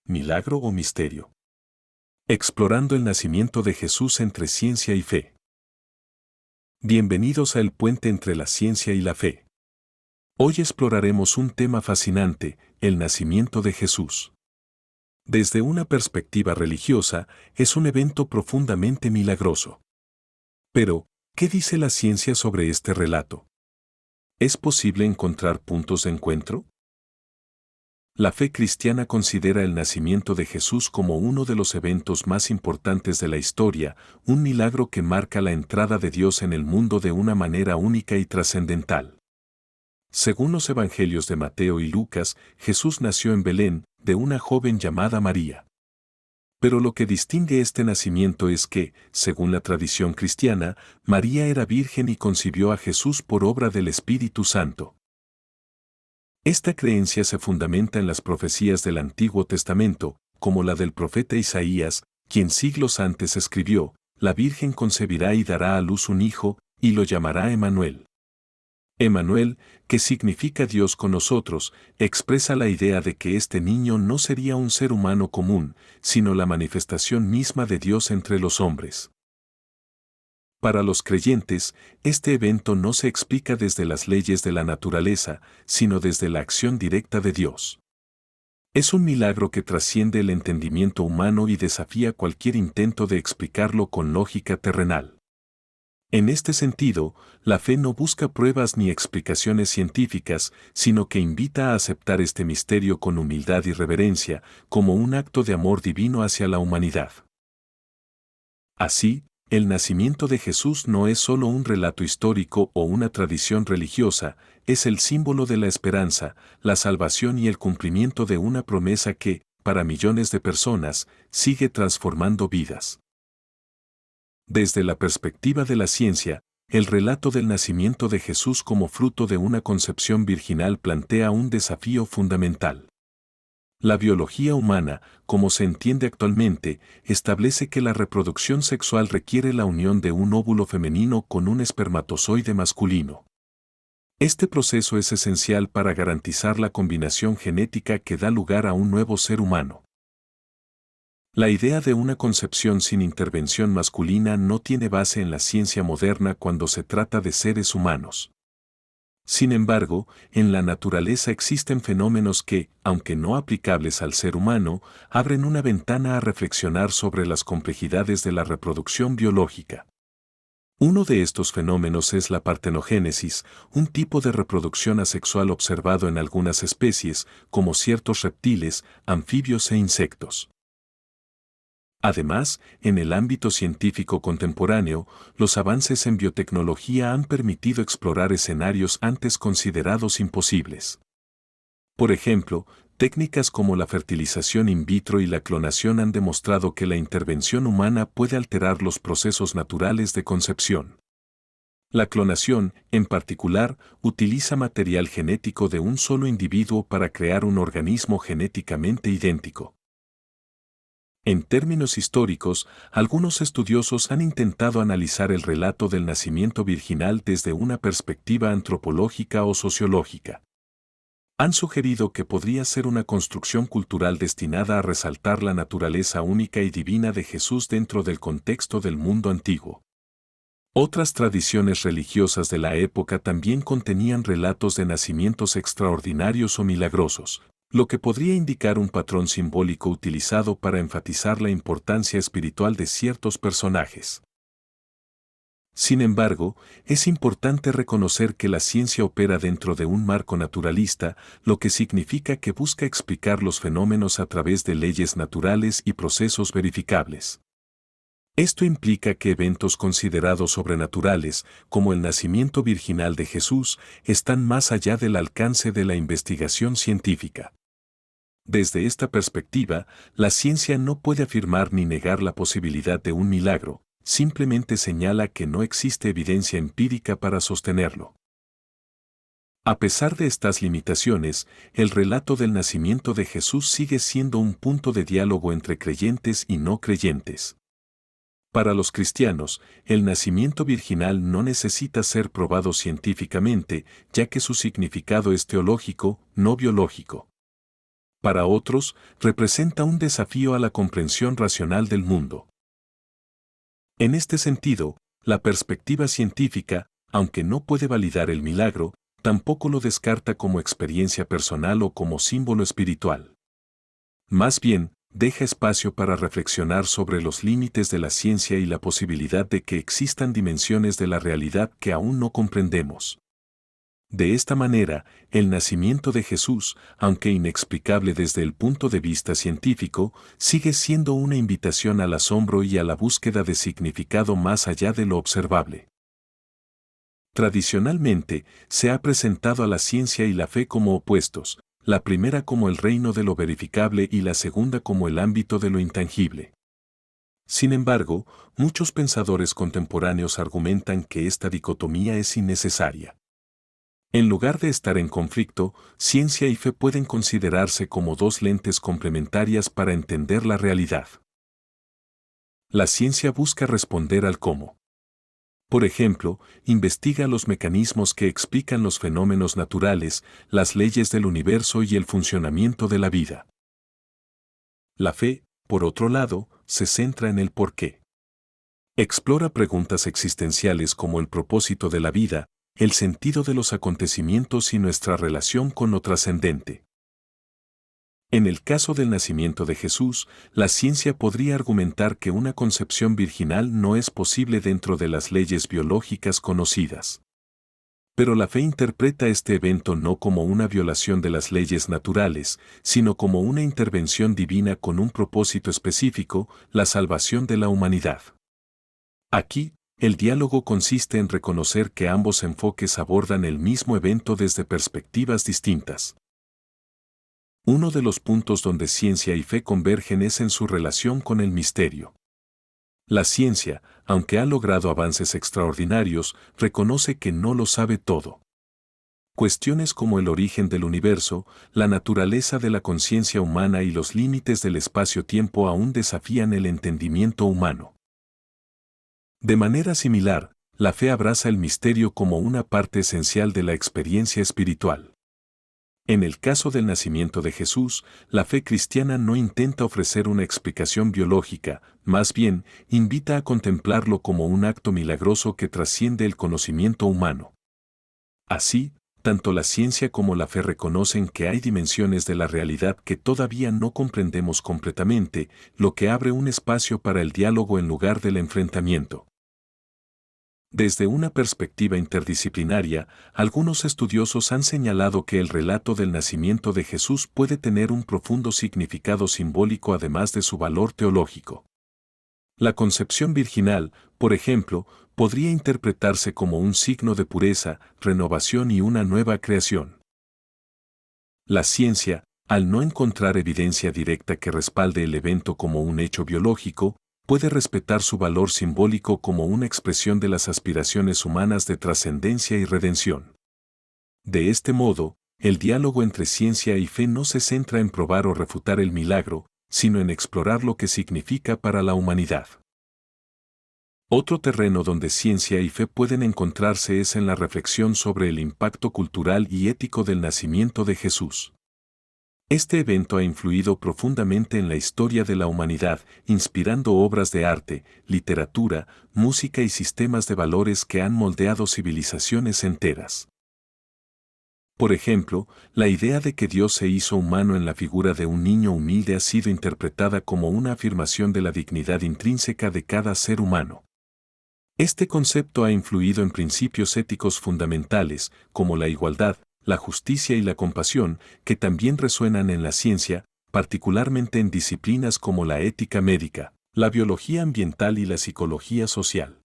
milagro o misterio. Explorando el nacimiento de Jesús entre ciencia y fe. Bienvenidos a El Puente entre la ciencia y la fe. Hoy exploraremos un tema fascinante, el nacimiento de Jesús. Desde una perspectiva religiosa, es un evento profundamente milagroso. Pero, ¿qué dice la ciencia sobre este relato? ¿Es posible encontrar puntos de encuentro? La fe cristiana considera el nacimiento de Jesús como uno de los eventos más importantes de la historia, un milagro que marca la entrada de Dios en el mundo de una manera única y trascendental. Según los evangelios de Mateo y Lucas, Jesús nació en Belén, de una joven llamada María. Pero lo que distingue este nacimiento es que, según la tradición cristiana, María era virgen y concibió a Jesús por obra del Espíritu Santo. Esta creencia se fundamenta en las profecías del Antiguo Testamento, como la del profeta Isaías, quien siglos antes escribió: «La Virgen concebirá y dará a luz un hijo, y lo llamará Emmanuel». Emmanuel, que significa Dios con nosotros, expresa la idea de que este niño no sería un ser humano común, sino la manifestación misma de Dios entre los hombres. Para los creyentes, este evento no se explica desde las leyes de la naturaleza, sino desde la acción directa de Dios. Es un milagro que trasciende el entendimiento humano y desafía cualquier intento de explicarlo con lógica terrenal. En este sentido, la fe no busca pruebas ni explicaciones científicas, sino que invita a aceptar este misterio con humildad y reverencia, como un acto de amor divino hacia la humanidad. Así, el nacimiento de Jesús no es solo un relato histórico o una tradición religiosa, es el símbolo de la esperanza, la salvación y el cumplimiento de una promesa que, para millones de personas, sigue transformando vidas. Desde la perspectiva de la ciencia, el relato del nacimiento de Jesús como fruto de una concepción virginal plantea un desafío fundamental. La biología humana, como se entiende actualmente, establece que la reproducción sexual requiere la unión de un óvulo femenino con un espermatozoide masculino. Este proceso es esencial para garantizar la combinación genética que da lugar a un nuevo ser humano. La idea de una concepción sin intervención masculina no tiene base en la ciencia moderna cuando se trata de seres humanos. Sin embargo, en la naturaleza existen fenómenos que, aunque no aplicables al ser humano, abren una ventana a reflexionar sobre las complejidades de la reproducción biológica. Uno de estos fenómenos es la partenogénesis, un tipo de reproducción asexual observado en algunas especies, como ciertos reptiles, anfibios e insectos. Además, en el ámbito científico contemporáneo, los avances en biotecnología han permitido explorar escenarios antes considerados imposibles. Por ejemplo, técnicas como la fertilización in vitro y la clonación han demostrado que la intervención humana puede alterar los procesos naturales de concepción. La clonación, en particular, utiliza material genético de un solo individuo para crear un organismo genéticamente idéntico. En términos históricos, algunos estudiosos han intentado analizar el relato del nacimiento virginal desde una perspectiva antropológica o sociológica. Han sugerido que podría ser una construcción cultural destinada a resaltar la naturaleza única y divina de Jesús dentro del contexto del mundo antiguo. Otras tradiciones religiosas de la época también contenían relatos de nacimientos extraordinarios o milagrosos, lo que podría indicar un patrón simbólico utilizado para enfatizar la importancia espiritual de ciertos personajes. Sin embargo, es importante reconocer que la ciencia opera dentro de un marco naturalista, lo que significa que busca explicar los fenómenos a través de leyes naturales y procesos verificables. Esto implica que eventos considerados sobrenaturales, como el nacimiento virginal de Jesús, están más allá del alcance de la investigación científica. Desde esta perspectiva, la ciencia no puede afirmar ni negar la posibilidad de un milagro, simplemente señala que no existe evidencia empírica para sostenerlo. A pesar de estas limitaciones, el relato del nacimiento de Jesús sigue siendo un punto de diálogo entre creyentes y no creyentes. Para los cristianos, el nacimiento virginal no necesita ser probado científicamente, ya que su significado es teológico, no biológico. Para otros, representa un desafío a la comprensión racional del mundo. En este sentido, la perspectiva científica, aunque no puede validar el milagro, tampoco lo descarta como experiencia personal o como símbolo espiritual. Más bien, deja espacio para reflexionar sobre los límites de la ciencia y la posibilidad de que existan dimensiones de la realidad que aún no comprendemos. De esta manera, el nacimiento de Jesús, aunque inexplicable desde el punto de vista científico, sigue siendo una invitación al asombro y a la búsqueda de significado más allá de lo observable. Tradicionalmente, se ha presentado a la ciencia y la fe como opuestos, la primera como el reino de lo verificable y la segunda como el ámbito de lo intangible. Sin embargo, muchos pensadores contemporáneos argumentan que esta dicotomía es innecesaria. En lugar de estar en conflicto, ciencia y fe pueden considerarse como dos lentes complementarias para entender la realidad. La ciencia busca responder al cómo. Por ejemplo, investiga los mecanismos que explican los fenómenos naturales, las leyes del universo y el funcionamiento de la vida. La fe, por otro lado, se centra en el por qué. Explora preguntas existenciales como el propósito de la vida, el sentido de los acontecimientos y nuestra relación con lo trascendente. En el caso del nacimiento de Jesús, la ciencia podría argumentar que una concepción virginal no es posible dentro de las leyes biológicas conocidas. Pero la fe interpreta este evento no como una violación de las leyes naturales, sino como una intervención divina con un propósito específico, la salvación de la humanidad. Aquí, el diálogo consiste en reconocer que ambos enfoques abordan el mismo evento desde perspectivas distintas. Uno de los puntos donde ciencia y fe convergen es en su relación con el misterio. La ciencia, aunque ha logrado avances extraordinarios, reconoce que no lo sabe todo. Cuestiones como el origen del universo, la naturaleza de la conciencia humana y los límites del espacio-tiempo aún desafían el entendimiento humano. De manera similar, la fe abraza el misterio como una parte esencial de la experiencia espiritual. En el caso del nacimiento de Jesús, la fe cristiana no intenta ofrecer una explicación biológica, más bien, invita a contemplarlo como un acto milagroso que trasciende el conocimiento humano. Así, tanto la ciencia como la fe reconocen que hay dimensiones de la realidad que todavía no comprendemos completamente, lo que abre un espacio para el diálogo en lugar del enfrentamiento. Desde una perspectiva interdisciplinaria, algunos estudiosos han señalado que el relato del nacimiento de Jesús puede tener un profundo significado simbólico además de su valor teológico. La concepción virginal, por ejemplo, podría interpretarse como un signo de pureza, renovación y una nueva creación. La ciencia, al no encontrar evidencia directa que respalde el evento como un hecho biológico, puede respetar su valor simbólico como una expresión de las aspiraciones humanas de trascendencia y redención. De este modo, el diálogo entre ciencia y fe no se centra en probar o refutar el milagro, sino en explorar lo que significa para la humanidad. Otro terreno donde ciencia y fe pueden encontrarse es en la reflexión sobre el impacto cultural y ético del nacimiento de Jesús. Este evento ha influido profundamente en la historia de la humanidad, inspirando obras de arte, literatura, música y sistemas de valores que han moldeado civilizaciones enteras. Por ejemplo, la idea de que Dios se hizo humano en la figura de un niño humilde ha sido interpretada como una afirmación de la dignidad intrínseca de cada ser humano. Este concepto ha influido en principios éticos fundamentales, como la igualdad, la justicia y la compasión, que también resuenan en la ciencia, particularmente en disciplinas como la ética médica, la biología ambiental y la psicología social.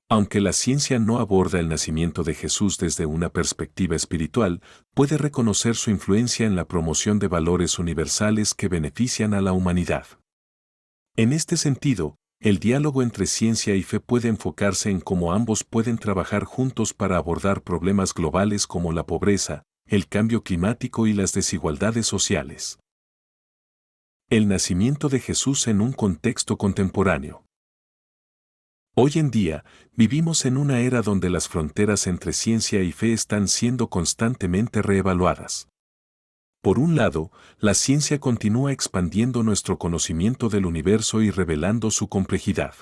Aunque la ciencia no aborda el nacimiento de Jesús desde una perspectiva espiritual, puede reconocer su influencia en la promoción de valores universales que benefician a la humanidad. En este sentido, el diálogo entre ciencia y fe puede enfocarse en cómo ambos pueden trabajar juntos para abordar problemas globales como la pobreza, el cambio climático y las desigualdades sociales. El nacimiento de Jesús en un contexto contemporáneo. Hoy en día, vivimos en una era donde las fronteras entre ciencia y fe están siendo constantemente reevaluadas. Por un lado, la ciencia continúa expandiendo nuestro conocimiento del universo y revelando su complejidad.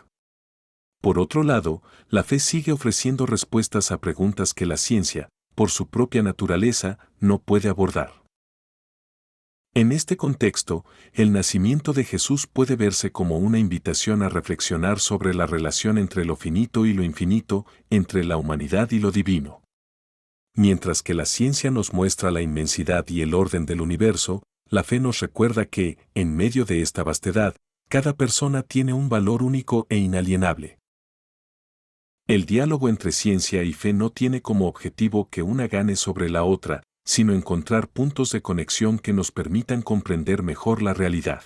Por otro lado, la fe sigue ofreciendo respuestas a preguntas que la ciencia, por su propia naturaleza, no puede abordar. En este contexto, el nacimiento de Jesús puede verse como una invitación a reflexionar sobre la relación entre lo finito y lo infinito, entre la humanidad y lo divino. Mientras que la ciencia nos muestra la inmensidad y el orden del universo, la fe nos recuerda que, en medio de esta vastedad, cada persona tiene un valor único e inalienable. El diálogo entre ciencia y fe no tiene como objetivo que una gane sobre la otra, sino encontrar puntos de conexión que nos permitan comprender mejor la realidad.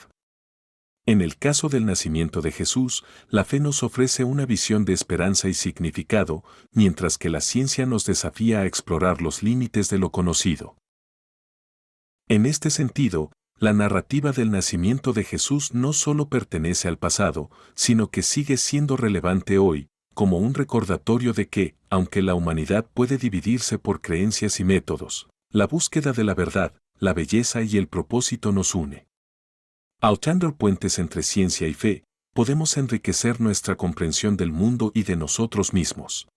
En el caso del nacimiento de Jesús, la fe nos ofrece una visión de esperanza y significado, mientras que la ciencia nos desafía a explorar los límites de lo conocido. En este sentido, la narrativa del nacimiento de Jesús no solo pertenece al pasado, sino que sigue siendo relevante hoy, como un recordatorio de que, aunque la humanidad puede dividirse por creencias y métodos, la búsqueda de la verdad, la belleza y el propósito nos une. Ahondando puentes entre ciencia y fe, podemos enriquecer nuestra comprensión del mundo y de nosotros mismos.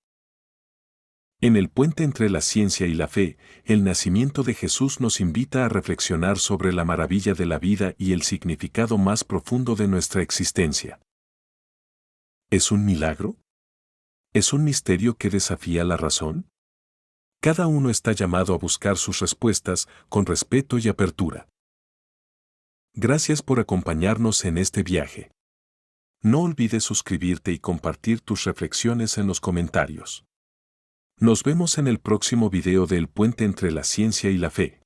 En el puente entre la ciencia y la fe, el nacimiento de Jesús nos invita a reflexionar sobre la maravilla de la vida y el significado más profundo de nuestra existencia. ¿Es un milagro? ¿Es un misterio que desafía la razón? Cada uno está llamado a buscar sus respuestas con respeto y apertura. Gracias por acompañarnos en este viaje. No olvides suscribirte y compartir tus reflexiones en los comentarios. Nos vemos en el próximo video de El puente entre la ciencia y la fe.